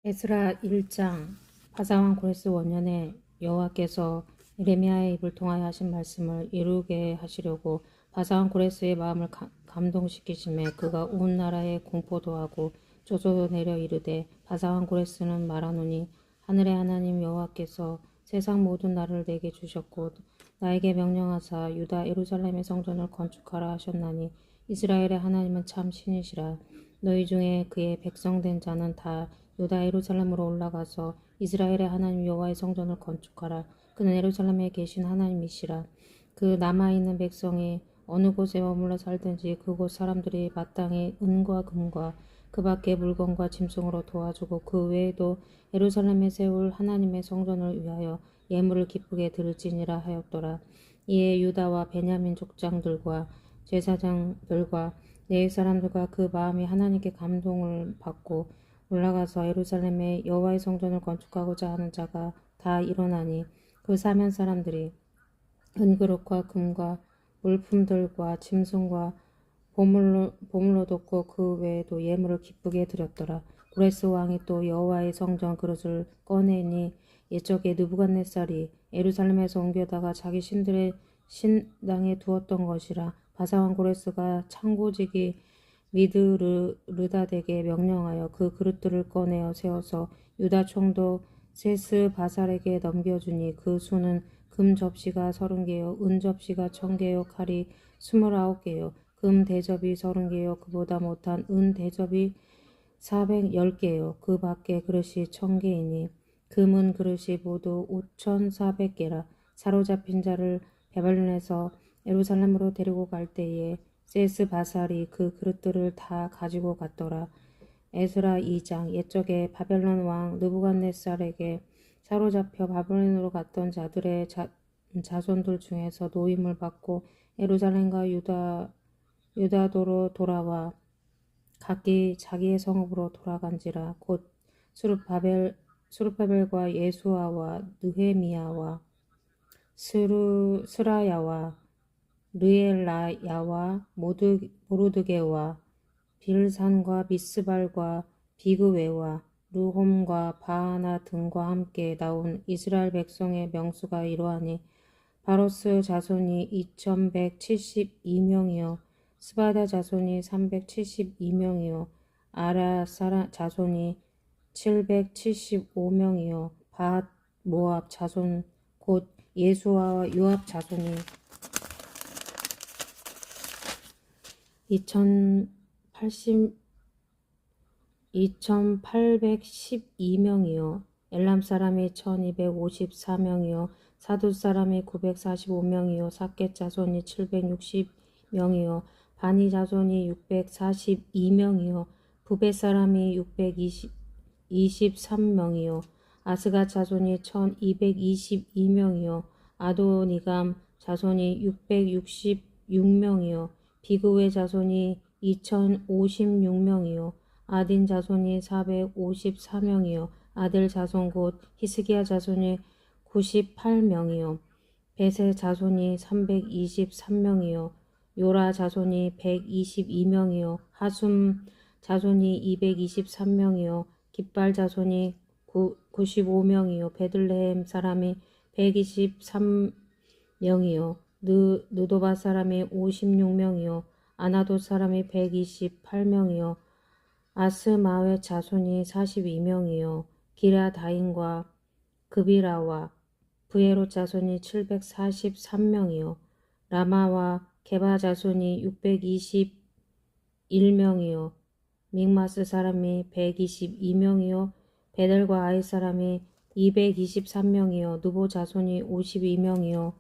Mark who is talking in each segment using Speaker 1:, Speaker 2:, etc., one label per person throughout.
Speaker 1: 에스라 1장. 바사왕 고레스 원년에 여호와께서 예레미야의 입을 통하여 하신 말씀을 이루게 하시려고 바사왕 고레스의 마음을 감동시키심에 그가 온 나라에 공포도 하고 조소도 내려 이르되, 바사왕 고레스는 말하노니, 하늘의 하나님 여호와께서 세상 모든 나라를 내게 주셨고 나에게 명령하사 유다 예루살렘의 성전을 건축하라 하셨나니, 이스라엘의 하나님은 참 신이시라. 너희 중에 그의 백성된 자는 다 유다 예루살렘으로 올라가서 이스라엘의 하나님 여호와의 성전을 건축하라. 그는 예루살렘에 계신 하나님이시라. 그 남아있는 백성이 어느 곳에 머물러 살든지 그곳 사람들이 마땅히 은과 금과 그 밖의 물건과 짐승으로 도와주고, 그 외에도 예루살렘에 세울 하나님의 성전을 위하여 예물을 기쁘게 드릴지니라 하였더라. 이에 유다와 베냐민 족장들과 제사장들과 네 사람들과 그 마음이 하나님께 감동을 받고 올라가서 예루살렘에 여호와의 성전을 건축하고자 하는 자가 다 일어나니, 그 사면 사람들이 은그릇과 금과 물품들과 짐승과 보물로 돋고 그 외에도 예물을 기쁘게 드렸더라. 고레스 왕이 또 여호와의 성전 그릇을 꺼내니, 옛적에 느부갓네살이 예루살렘에서 옮겨다가 자기 신들의 신당에 두었던 것이라. 바사왕 고레스가 창고지기 미드르다덱에 명령하여 그 그릇들을 꺼내어 세워서 유다 총독 세스바살에게 넘겨주니, 그 수는 금 접시가 30개요 은 접시가 1000개요 칼이 29개요 금 대접이 30개요 그보다 못한 은 대접이 410개요 그 밖에 그릇이 1000개이니 금은 그릇이 모두 5400개라. 사로잡힌 자를 바벨론에서 예루살렘으로 데리고 갈 때에 세스바살이 그 그릇들을 다 가지고 갔더라. 에스라 2장. 옛적에 바벨론 왕 느부갓네살에게 사로잡혀 바벨론으로 갔던 자들의 자손들 중에서 노임을 받고 예루살렘과 유다도로 돌아와 각기 자기의 성읍으로 돌아간지라. 곧 수르바벨과 예수아와 느헤미야와 스라야와 르엘라야와 모르드게와 빌산과 미스발과 비그웨와 르홈과 바하나 등과 함께 나온 이스라엘 백성의 명수가 이러하니, 바로스 자손이 2172명이요 스바다 자손이 372명이요 아라 자손이 775명이요 밧 모압 자손 곧 예수아와 요압 자손이 2812명이요 엘람 사람이 1254명이요 사두 사람이 945명이요 사켓 자손이 760명이요 바니 자손이 642명이요 부벳 사람이 623명이요 아스가 자손이 1222명이요 아도니감 자손이 666명이요 비그웨 자손이 2056명이요 아딘 자손이 454명이요 아델 자손 곧 히스기야 자손이 98명이요 베세 자손이 323명이요 요라 자손이 122명이요 하숨 자손이 223명이요 깃발 자손이 95명이요 베들레헴 사람이 123명이요 느도바 사람이 56명이요 아나도 사람이 128명이요 아스마웨 자손이 42명이요 기라다인과 그비라와 브에롯 자손이 743명이요 라마와 게바 자손이 621명이요 믹마스 사람이 122명이요 베델과 아이 사람이 223명이요 누보 자손이 52명이요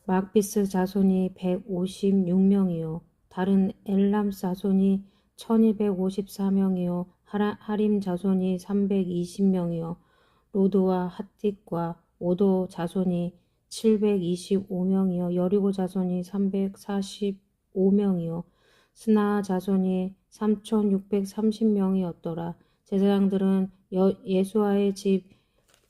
Speaker 1: 막비스 자손이 156명이요 다른 엘람 자손이 1254명이요 하림 자손이 320명이요 로드와 핫틱과 오도 자손이 725명이요 여리고 자손이 345명이요 스나 자손이 3630명이었더라. 제사장들은 예수아의 집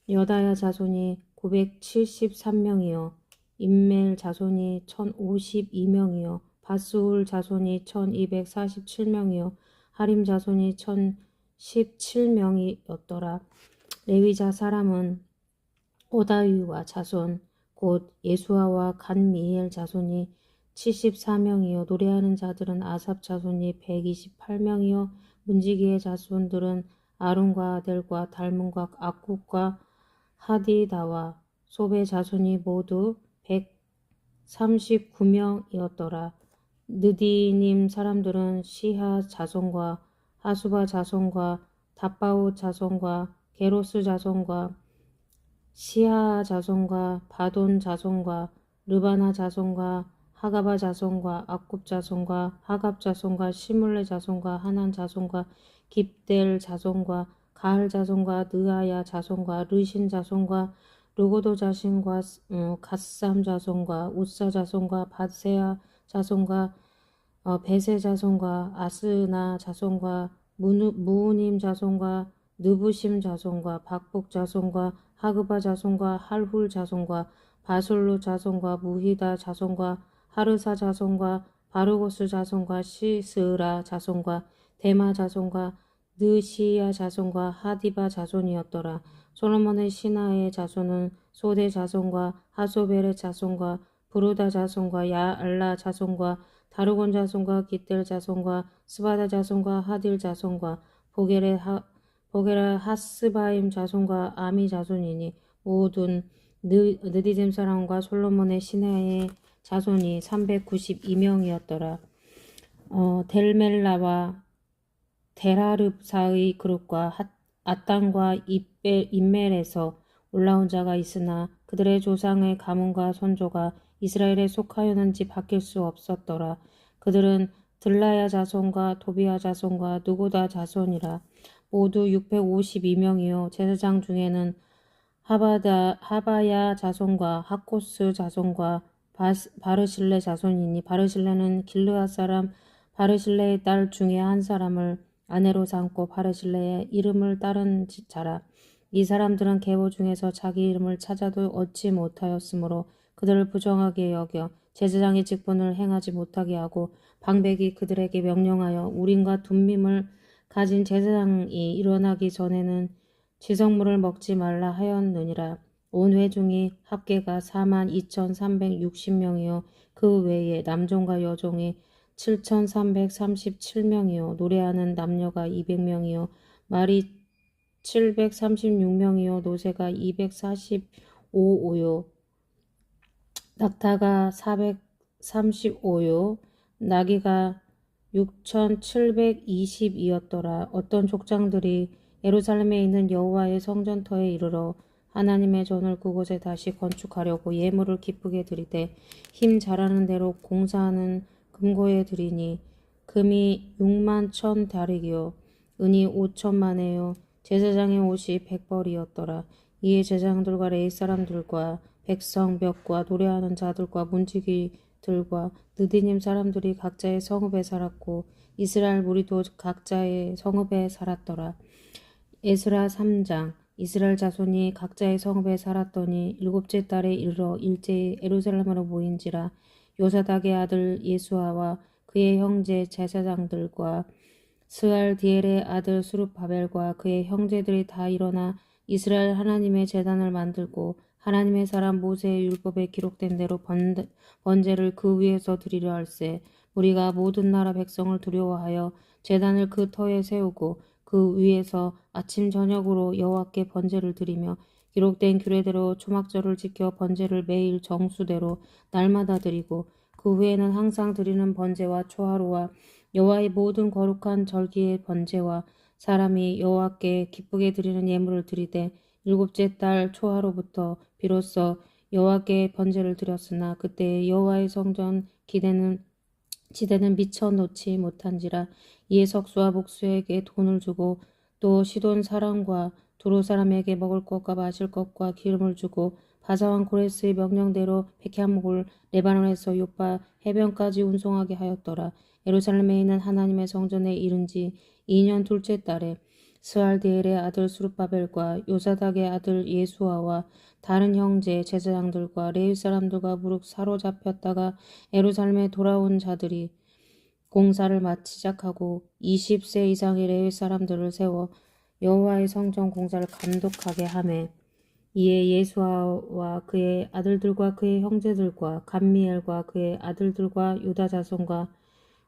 Speaker 1: 여다야 자손이 973명이요 임멜 자손이 1052명이요 바스울 자손이 1247명이요 하림 자손이 17명이었더라. 레위자 사람은 오다위와 자손 곧 예수아와 간미엘 자손이 74명이요 노래하는 자들은 아삽 자손이 128명이요 문지기의 자손들은 아론과 아델과 달문과 악굽과 하디다와 소베 자손이 모두 139명이었더라. 느디님 사람들은 시하 자손과 하수바 자손과 다바오 자손과 게로스 자손과 시하 자손과 바돈 자손과 르바나 자손과 하가바 자손과 악굽 자손과 하갑 자손과 시물레 자손과 하난 자손과 깁델 자손과 가할 자손과 느아야 자손과 르신 자손과 르고도 자신과 갓삼 자손과 우사 자손과 바세아 자손과 베세 자손과 아스나 자손과 무우님 자손과 느부심 자손과 박복 자손과 하그바 자손과 할훌 자손과 바솔루 자손과 무히다 자손과 하르사 자손과 바르고스 자손과 시스라 자손과 데마 자손과 느시야 자손과 하디바 자손이었더라. 솔로몬의 신하의 자손은 소대 자손과 하소벨의 자손과 부르다 자손과 야알라 자손과 다르곤 자손과 깃델 자손과 스바다 자손과 하딜 자손과 보게라 하스바임 자손과 아미 자손이니 모든 느디즘 사람과 솔로몬의 신하의 자손이 392명이었더라. 델멜라와 데라릅사의 그룹과 아땅과 입멜에서 올라온 자가 있으나 그들의 조상의 가문과 선조가 이스라엘에 속하였는지 바뀔 수 없었더라. 그들은 들라야 자손과 도비야 자손과 누고다 자손이라. 모두 652명이요 제사장 중에는 하바야 자손과 하코스 자손과 바르실레 자손이니 바르실레는 길르앗 사람 바르실레의 딸 중에 한 사람을 아내로 삼고 바르실레의 이름을 따른 자라. 이 사람들은 계보 중에서 자기 이름을 찾아도 얻지 못하였으므로 그들을 부정하게 여겨 제사장의 직분을 행하지 못하게 하고 방백이 그들에게 명령하여 우림과 둠밈을 가진 제사장이 일어나기 전에는 지성물을 먹지 말라 하였느니라. 온 회중이 합계가 42,360명이요 그 외에 남종과 여종이 7,337명이요 노래하는 남녀가 200명이요 말이 736명이요 노새가 245요 낙타가 435요 나귀가 6,720이었더라. 어떤 족장들이 예루살렘에 있는 여호와의 성전터에 이르러 하나님의 전을 그곳에 다시 건축하려고 예물을 기쁘게 드리되 힘 잘하는 대로 공사하는 금고에 드리니 금이 61,000다리기요 은이 5천만에요 제사장의 옷이 100벌이었더라. 이에 제사장들과 레위 사람들과 백성 벽과 노래하는 자들과 문지기들과 느디님 사람들이 각자의 성읍에 살았고 이스라엘 무리도 각자의 성읍에 살았더라. 에스라 3장. 이스라엘 자손이 각자의 성읍에 살았더니 일곱째 달에 이르러 일제히 예루살렘으로 모인지라. 요사닥의 아들 예수아와 그의 형제 제사장들과 스알디엘의 아들 수룹바벨과 그의 형제들이 다 일어나 이스라엘 하나님의 제단을 만들고 하나님의 사람 모세의 율법에 기록된 대로 번제를 그 위에서 드리려 할세. 우리가 모든 나라 백성을 두려워하여 제단을 그 터에 세우고 그 위에서 아침 저녁으로 여호와께 번제를 드리며 기록된 규례대로 초막절을 지켜 번제를 매일 정수대로 날마다 드리고 그 후에는 항상 드리는 번제와 초하루와 여호와의 모든 거룩한 절기의 번제와 사람이 여호와께 기쁘게 드리는 예물을 드리되 일곱째 달 초하루부터 비로소 여호와께 번제를 드렸으나 그때 여호와의 성전 지대는 미쳐 놓지 못한지라. 이에 석수와 목수에게 돈을 주고 또 시돈 사람과 두로 사람에게 먹을 것과 마실 것과 기름을 주고 바사왕 고레스의 명령대로 백향목을 레바논에서 요파 해변까지 운송하게 하였더라. 예루살렘에 있는 하나님의 성전에 이른 지 2년 둘째 달에 스알디엘의 아들 수룹바벨과 요사닥의 아들 예수아와 다른 형제 제사장들과 레위 사람들과 무릇 사로잡혔다가 예루살렘에 돌아온 자들이 공사를 시작하고 20세 이상의 레위 사람들을 세워 여호와의 성전 공사를 감독하게 하매 이에 예수아와 그의 아들들과 그의 형제들과 감미엘과 그의 아들들과 유다 자손과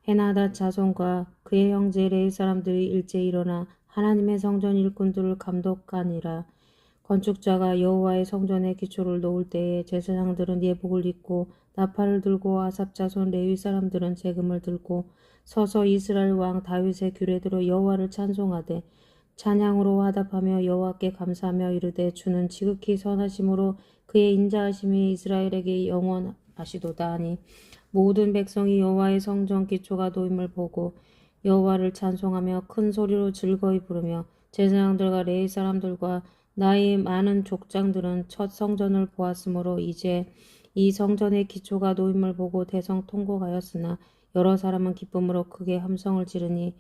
Speaker 1: 헤나다 자손과 그의 형제 레위 사람들이 일제히 일어나 하나님의 성전 일꾼들을 감독하니라. 건축자가 여호와의 성전의 기초를 놓을 때에 제사장들은 예복을 입고 나팔을 들고 아삽 자손 레위 사람들은 제금을 들고 서서 이스라엘 왕 다윗의 규례대로 여호와를 찬송하되 찬양으로 화답하며 여호와께 감사하며 이르되 주는 지극히 선하심으로 그의 인자하심이 이스라엘에게 영원하시도다 하니 모든 백성이 여호와의 성전 기초가 놓임을 보고 여호와를 찬송하며 큰 소리로 즐거이 부르며 제사장들과 레위 사람들과 나이 많은 족장들은 첫 성전을 보았으므로 이제 이 성전의 기초가 놓임을 보고 대성통곡하였으나 여러 사람은 기쁨으로 크게 함성을 지르니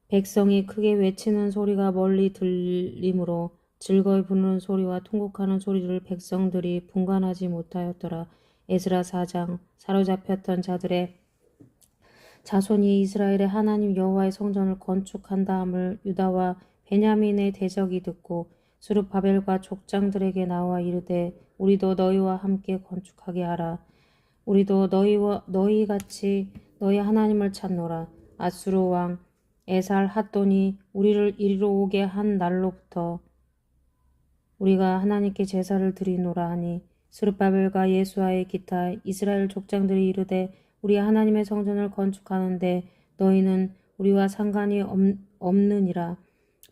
Speaker 1: 백성이 크게 외치는 소리가 멀리 들리므로 즐거이 부르는 소리와 통곡하는 소리를 백성들이 분간하지 못하였더라. 에스라 4장. 사로잡혔던 자들의 자손이 이스라엘의 하나님 여호와의 성전을 건축한다함을 유다와 베냐민의 대적이 듣고 스룹바벨과 족장들에게 나와 이르되 우리도 너희와 함께 건축하게 하라. 우리도 너희 같이 너희 하나님을 찾노라. 아수르 왕 에살 핫돈이 우리를 이리로 오게 한 날로부터 우리가 하나님께 제사를 드리노라 하니 스룹바벨과 예수아의 기타 이스라엘 족장들이 이르되 우리 하나님의 성전을 건축하는데 너희는 우리와 상관이 없느니라.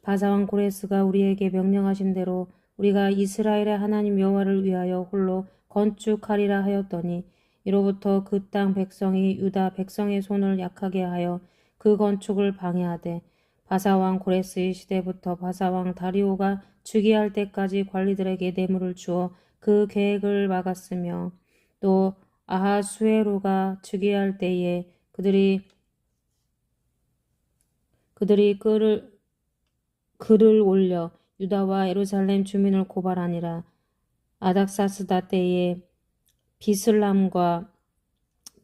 Speaker 1: 바사왕 고레스가 우리에게 명령하신 대로 우리가 이스라엘의 하나님 여호와를 위하여 홀로 건축하리라 하였더니 이로부터 그 땅 백성이 유다 백성의 손을 약하게 하여 그 건축을 방해하되 바사왕 고레스의 시대부터 바사왕 다리오가 즉위할 때까지 관리들에게 뇌물을 주어 그 계획을 막았으며 또 아하수에로가 즉위할 때에 그들이 글을 올려 유다와 예루살렘 주민을 고발하니라. 아닥사스다 때에 비슬람과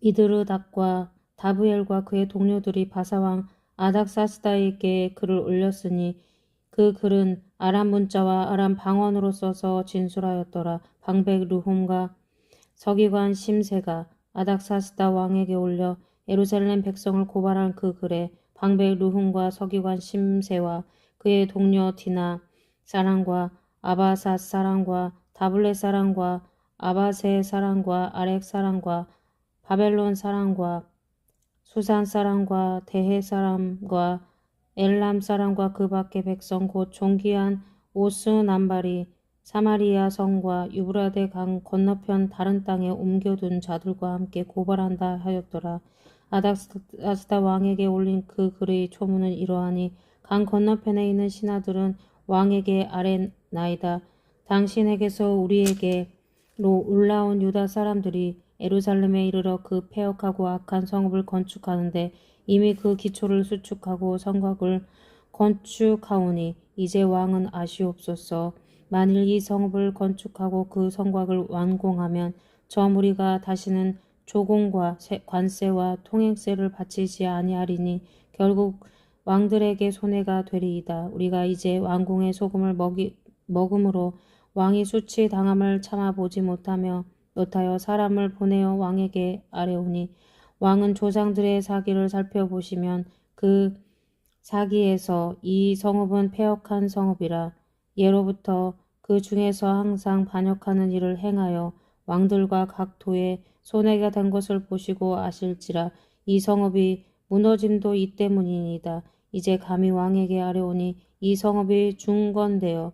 Speaker 1: 미드르닥과 다브엘과 그의 동료들이 바사왕 아닥사스다에게 글을 올렸으니 그 글은 아람 문자와 아람 방언으로 써서 진술하였더라. 방백 르홈과 서기관 심세가 아닥사스다 왕에게 올려 예루살렘 백성을 고발한 그 글에 방백 르홈과 서기관 심세와 그의 동료 디나 사람과 아바삿 사람과 다블렛 사람과 아바세 사람과 아렉 사람과 바벨론 사람과 수산 사람과 대해 사람과 엘람 사람과 그 밖의 백성 곧 존귀한 오스 남발이 사마리아 성과 유브라데 강 건너편 다른 땅에 옮겨둔 자들과 함께 고발한다 하였더라. 아닥사스다 왕에게 올린 그 글의 초문은 이러하니 강 건너편에 있는 신하들은 왕에게 아뢰나이다. 당신에게서 우리에게로 올라온 유다 사람들이 예루살렘에 이르러 그 폐역하고 악한 성읍을 건축하는데 이미 그 기초를 수축하고 성곽을 건축하오니 이제 왕은 아시옵소서. 만일 이 성읍을 건축하고 그 성곽을 완공하면 저 무리가 다시는 조공과 관세와 통행세를 바치지 아니하리니 결국 왕들에게 손해가 되리이다. 우리가 이제 왕궁의 소금을 먹음으로 왕이 수치 당함을 참아보지 못하여 사람을 보내어 왕에게 아뢰오니 왕은 조상들의 사기를 살펴보시면 그 사기에서 이 성읍은 패역한 성읍이라 예로부터 그 중에서 항상 반역하는 일을 행하여 왕들과 각 도에 손해가 된 것을 보시고 아실지라 이 성읍이 무너짐도 이 때문이니이다. 이제 감히 왕에게 아뢰오니 이 성읍이 중건되어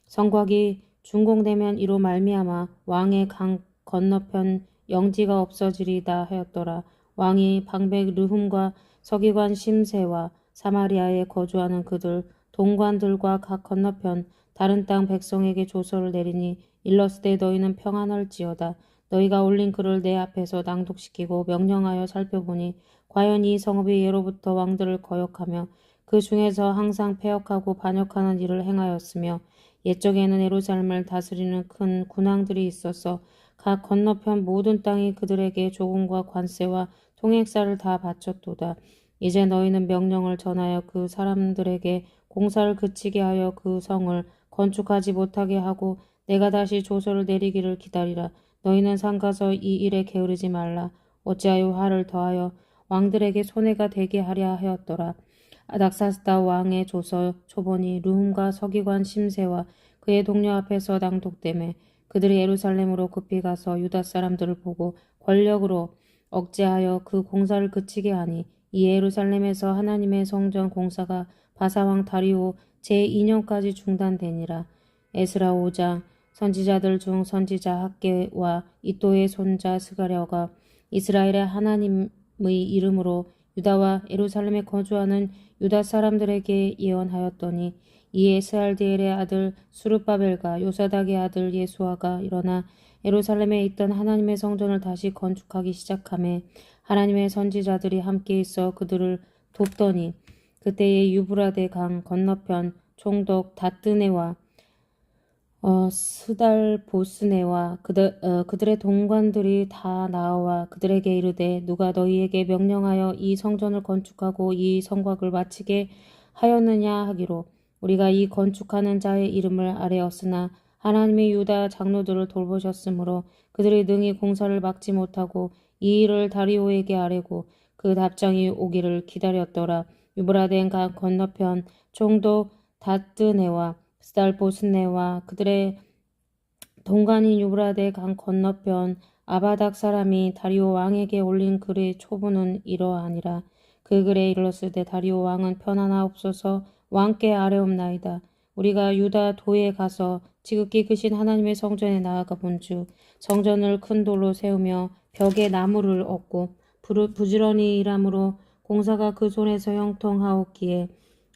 Speaker 1: 성곽이 준공되면 이로 말미암아 왕의 강 건너편 영지가 없어지리다 하였더라. 왕이 방백 르훔과 서기관 심세와 사마리아에 거주하는 그들 동관들과 각 건너편 다른 땅 백성에게 조서를 내리니 일렀을 너희는 평안할지어다. 너희가 올린 글을 내 앞에서 낭독시키고 명령하여 살펴보니 과연 이 성읍이 예로부터 왕들을 거역하며 그 중에서 항상 패역하고 반역하는 일을 행하였으며 옛적에는 예루살렘을 다스리는 큰 군왕들이 있어서 각 건너편 모든 땅이 그들에게 조공과 관세와 통행사를 다 바쳤도다. 이제 너희는 명령을 전하여 그 사람들에게 공사를 그치게 하여 그 성을 건축하지 못하게 하고 내가 다시 조서를 내리기를 기다리라. 너희는 상가서 이 일에 게으르지 말라. 어찌하여 화를 더하여 왕들에게 손해가 되게 하려 하였더라. 아닥사스다 왕의 조서 초본이 르훔과 서기관 심세와 그의 동료 앞에서 낭독되매 그들이 예루살렘으로 급히 가서 유다 사람들을 보고 권력으로 억제하여 그 공사를 그치게 하니 이 예루살렘에서 하나님의 성전 공사가 바사왕 다리오 제2년까지 중단되니라. 에스라 5장. 선지자들 중 선지자 학개와 이또의 손자 스가랴가 이스라엘의 하나님의 이름으로 유다와 예루살렘에 거주하는 유다 사람들에게 예언하였더니 이에 스알디엘의 아들 수르바벨과 요사닥의 아들 예수아가 일어나 예루살렘에 있던 하나님의 성전을 다시 건축하기 시작하매 하나님의 선지자들이 함께 있어 그들을 돕더니 그때에 유브라데 강 건너편 총독 다뜨네와 스달보스네와 그들의 동관들이 다 나와 그들에게 이르되 누가 너희에게 명령하여 이 성전을 건축하고 이 성곽을 마치게 하였느냐 하기로 우리가 이 건축하는 자의 이름을 아뢰었으나 하나님이 유다 장로들을 돌보셨으므로 그들이 능히 공사를 막지 못하고 이 일을 다리오에게 아뢰고 그 답장이 오기를 기다렸더라. 유브라데 강 건너편 총독 다뜨네와 스달보스네와 그들의 동간인 유브라데 강 건너편 아바닥 사람이 다리오 왕에게 올린 글의 초본은 이러하니라. 그 글에 이르렀을때 다리오 왕은 편안하옵소서 왕께 아뢰옵나이다. 우리가 유다 도에 가서 지극히 크신 하나님의 성전에 나아가 본즉 성전을 큰 돌로 세우며 벽에 나무를 얹고 부지런히 일함으로 공사가 그 손에서 형통하옵기에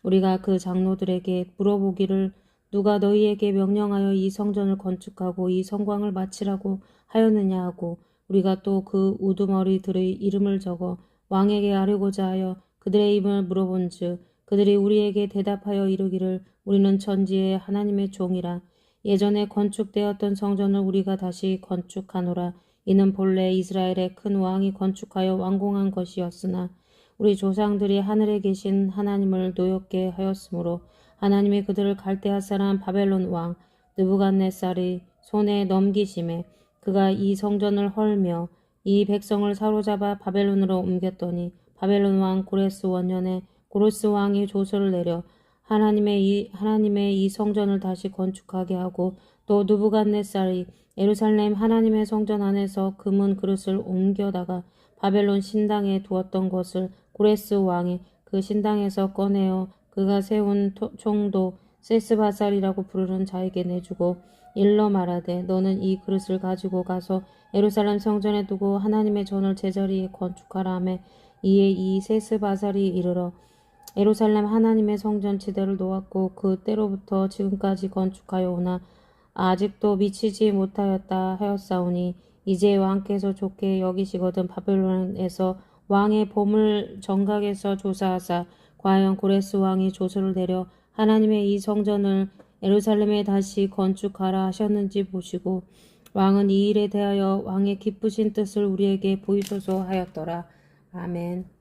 Speaker 1: 우리가 그 장로들에게 물어보기를 누가 너희에게 명령하여 이 성전을 건축하고 이 성광을 마치라고 하였느냐 하고 우리가 또 그 우두머리들의 이름을 적어 왕에게 아뢰고자 하여 그들의 이름을 물어본즉 그들이 우리에게 대답하여 이르기를 우리는 천지의 하나님의 종이라. 예전에 건축되었던 성전을 우리가 다시 건축하노라. 이는 본래 이스라엘의 큰 왕이 건축하여 완공한 것이었으나 우리 조상들이 하늘에 계신 하나님을 노엽게 하였으므로 하나님이 그들을 갈대아 사람 바벨론 왕 느부갓네살의 손에 넘기심에 그가 이 성전을 헐며 이 백성을 사로잡아 바벨론으로 옮겼더니 바벨론 왕 고레스 원년에 고레스 왕이 조서를 내려 하나님의 이 성전을 다시 건축하게 하고 또 느부갓네살이 예루살렘 하나님의 성전 안에서 금은 그릇을 옮겨다가 바벨론 신당에 두었던 것을 고레스 왕이 그 신당에서 꺼내어 그가 세운 총독 세스바살이라고 부르는 자에게 내주고 일러 말하되 너는 이 그릇을 가지고 가서 예루살렘 성전에 두고 하나님의 전을 제자리에 건축하라 하매 이에 이 세스바살이 이르러 예루살렘 하나님의 성전 지대를 놓았고 그때로부터 지금까지 건축하여 오나 아직도 미치지 못하였다 하였사오니 이제 왕께서 좋게 여기시거든 바벨론에서 왕의 보물 정각에서 조사하사 과연 고레스 왕이 조서를 내려 하나님의 이 성전을 예루살렘에 다시 건축하라 하셨는지 보시고 왕은 이 일에 대하여 왕의 기쁘신 뜻을 우리에게 보이소서 하였더라. 아멘.